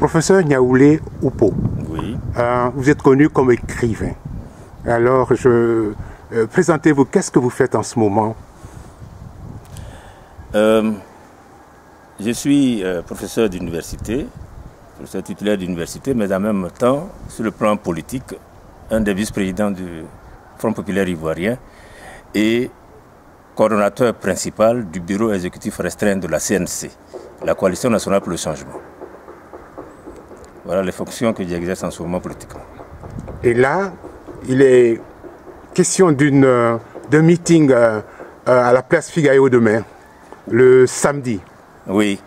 Professeur Niaoulé Oupo, oui. Vous êtes connu comme écrivain. Alors, présentez-vous, qu'est-ce que vous faites en ce moment? Je suis professeur d'université, professeur titulaire d'université, mais en même temps, sur le plan politique, un des vice-présidents du Front populaire ivoirien et coordonnateur principal du bureau exécutif restreint de la CNC, la Coalition nationale pour le changement. Voilà les fonctions que j'exerce en ce moment politiquement. Et là, il est question d'un meeting à la place Figayo demain, le samedi. Oui.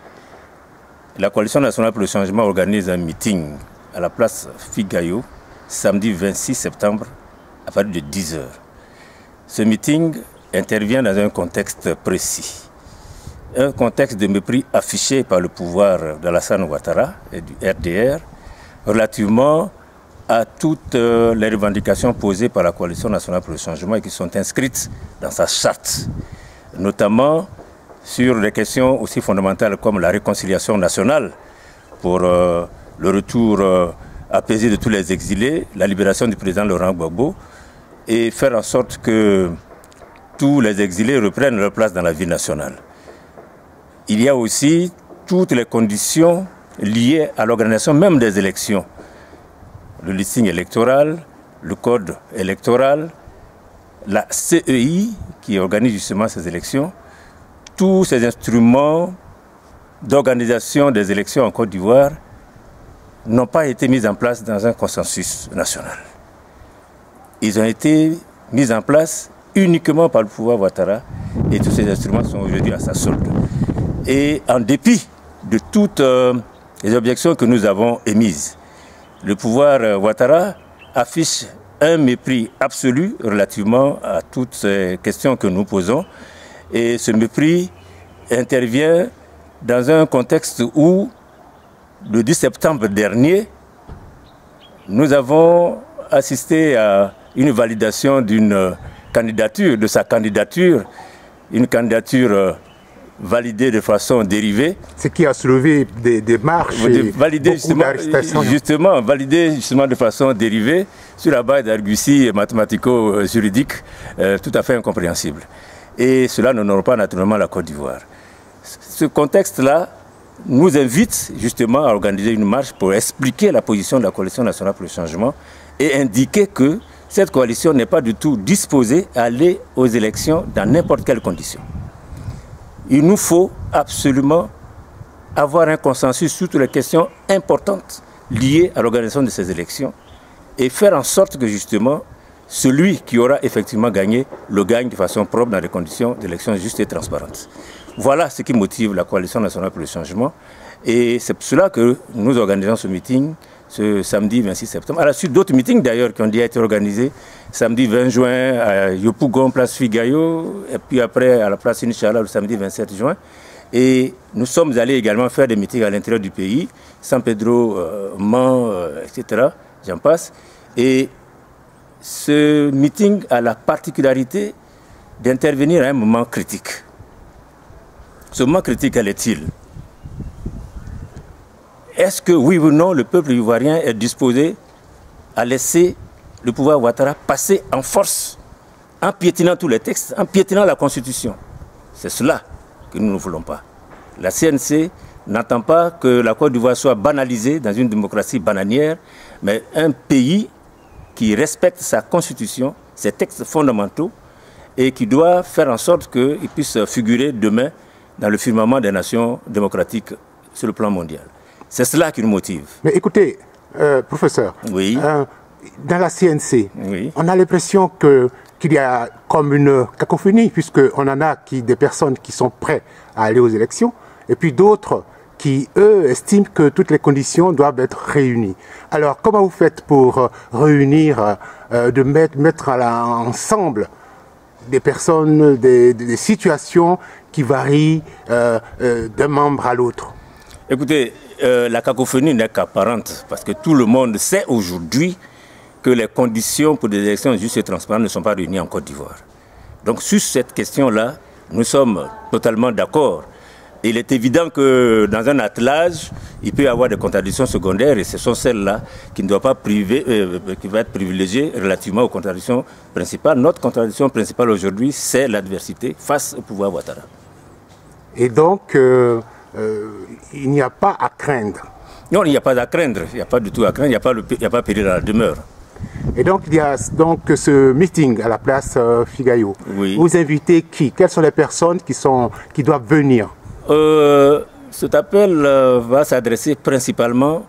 La Coalition nationale pour le changement organise un meeting à la place Figayo, samedi 26 septembre, à partir de 10 h. Ce meeting intervient dans un contexte précis. Un contexte de mépris affiché par le pouvoir d'Alassane Ouattara et du RDR relativement à toutes les revendications posées par la Coalition nationale pour le changement et qui sont inscrites dans sa charte, notamment sur des questions aussi fondamentales comme la réconciliation nationale pour le retour apaisé de tous les exilés, la libération du président Laurent Gbagbo et faire en sorte que tous les exilés reprennent leur place dans la vie nationale. Il y a aussi toutes les conditions liées à l'organisation même des élections. Le listing électoral, le code électoral, la CEI qui organise justement ces élections, tous ces instruments d'organisation des élections en Côte d'Ivoire n'ont pas été mis en place dans un consensus national. Ils ont été mis en place uniquement par le pouvoir Ouattara et tous ces instruments sont aujourd'hui à sa solde. Et en dépit de toutes les objections que nous avons émises, le pouvoir Ouattara affiche un mépris absolu relativement à toutes ces questions que nous posons. Et ce mépris intervient dans un contexte où, le 10 septembre dernier, nous avons assisté à une validation d'une candidature, de sa candidature, une candidature validée de façon dérivée. Ce qui a soulevé des marches et beaucoup d'arrestations. Justement, validé justement de façon dérivée sur la base d'arguties mathématico-juridiques tout à fait incompréhensibles. Et cela n'honore pas naturellement la Côte d'Ivoire. Ce contexte-là nous invite justement à organiser une marche pour expliquer la position de la Coalition nationale pour le changement et indiquer que cette coalition n'est pas du tout disposée à aller aux élections dans n'importe quelle condition. Il nous faut absolument avoir un consensus sur toutes les questions importantes liées à l'organisation de ces élections et faire en sorte que justement celui qui aura effectivement gagné le gagne de façon propre dans des conditions d'élections justes et transparentes. Voilà ce qui motive la Coalition nationale pour le changement et c'est pour cela que nous organisons ce meeting ce samedi 26 septembre, à la suite d'autres meetings d'ailleurs qui ont déjà été organisés, samedi 20 juin à Yopougon, place Figayo, et puis après à la place Inch'Allah le samedi 27 juin. Et nous sommes allés également faire des meetings à l'intérieur du pays, San Pedro, Mans, etc., j'en passe. Et ce meeting a la particularité d'intervenir à un moment critique. Ce moment critique, quel est-il ? Est-ce que, oui ou non, le peuple ivoirien est disposé à laisser le pouvoir Ouattara passer en force, en piétinant tous les textes, en piétinant la Constitution? C'est cela que nous ne voulons pas. La CNC n'entend pas que la Côte d'Ivoire soit banalisée dans une démocratie bananière, mais un pays qui respecte sa Constitution, ses textes fondamentaux, et qui doit faire en sorte qu'il puisse figurer demain dans le firmament des nations démocratiques sur le plan mondial. C'est cela qui nous motive. Mais écoutez, professeur, oui. Dans la CNC, oui. On a l'impression qu'il y a comme une cacophonie, puisqu'on en a des personnes qui sont prêtes à aller aux élections, et puis d'autres qui, eux, estiment que toutes les conditions doivent être réunies. Alors, comment vous faites pour réunir, de mettre ensemble des personnes, des situations qui varient d'un membre à l'autre? Écoutez, la cacophonie n'est qu'apparente, parce que tout le monde sait aujourd'hui que les conditions pour des élections justes et transparentes ne sont pas réunies en Côte d'Ivoire. Donc sur cette question-là, nous sommes totalement d'accord. Il est évident que dans un attelage, il peut y avoir des contradictions secondaires et ce sont celles-là qui ne doivent pas qui va être privilégiées relativement aux contradictions principales. Notre contradiction principale aujourd'hui, c'est l'adversité face au pouvoir Ouattara. Et donc, il n'y a pas à craindre. Non, il n'y a pas à craindre. Il n'y a pas du tout à craindre. Il n'y a pas péril à la demeure. Et donc, il y a donc ce meeting à la place Figayo. Oui. Vous invitez qui? Quelles sont les personnes qui doivent venir? Cet appel va s'adresser principalement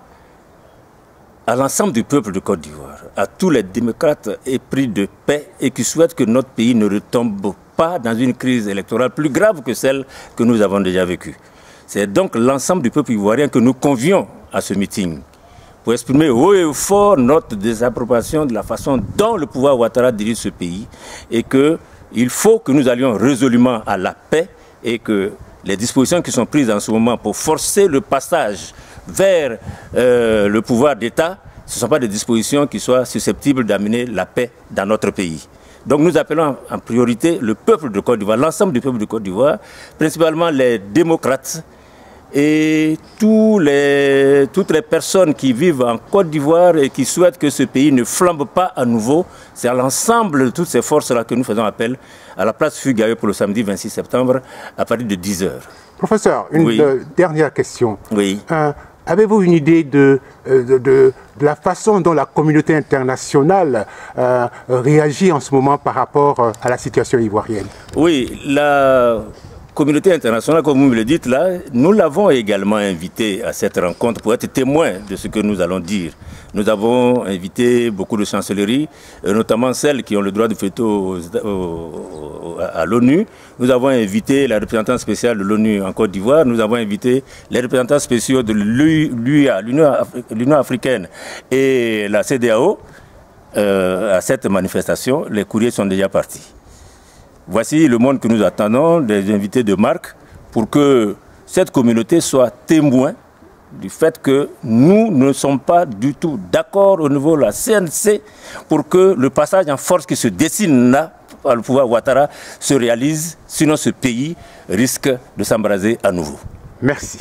à l'ensemble du peuple de Côte d'Ivoire, à tous les démocrates épris de paix et qui souhaitent que notre pays ne retombe pas dans une crise électorale plus grave que celle que nous avons déjà vécue. C'est donc l'ensemble du peuple ivoirien que nous convions à ce meeting pour exprimer haut et fort notre désapprobation de la façon dont le pouvoir Ouattara dirige ce pays et qu'il faut que nous allions résolument à la paix et que les dispositions qui sont prises en ce moment pour forcer le passage vers le pouvoir d'État, ce ne sont pas des dispositions qui soient susceptibles d'amener la paix dans notre pays. Donc nous appelons en priorité le peuple de Côte d'Ivoire, l'ensemble du peuple de Côte d'Ivoire, principalement les démocrates et toutes les personnes qui vivent en Côte d'Ivoire et qui souhaitent que ce pays ne flambe pas à nouveau. C'est à l'ensemble de toutes ces forces-là que nous faisons appel à la place Figayo pour le samedi 26 septembre à partir de 10 h. Professeur, une dernière question. Oui. Avez-vous une idée de la façon dont la communauté internationale réagit en ce moment par rapport à la situation ivoirienne? Oui, la communauté internationale, comme vous me le dites là, nous l'avons également invité à cette rencontre pour être témoin de ce que nous allons dire. Nous avons invité beaucoup de chancelleries, notamment celles qui ont le droit de veto à l'ONU. Nous avons invité la représentante spéciale de l'ONU en Côte d'Ivoire. Nous avons invité les représentants spéciaux de l'UA, l'Union africaine et la CEDEAO à cette manifestation. Les courriers sont déjà partis. Voici le monde que nous attendons, des invités de marque, pour que cette communauté soit témoin du fait que nous ne sommes pas du tout d'accord au niveau de la CNC pour que le passage en force qui se dessine là par le pouvoir Ouattara se réalise, sinon ce pays risque de s'embraser à nouveau. Merci.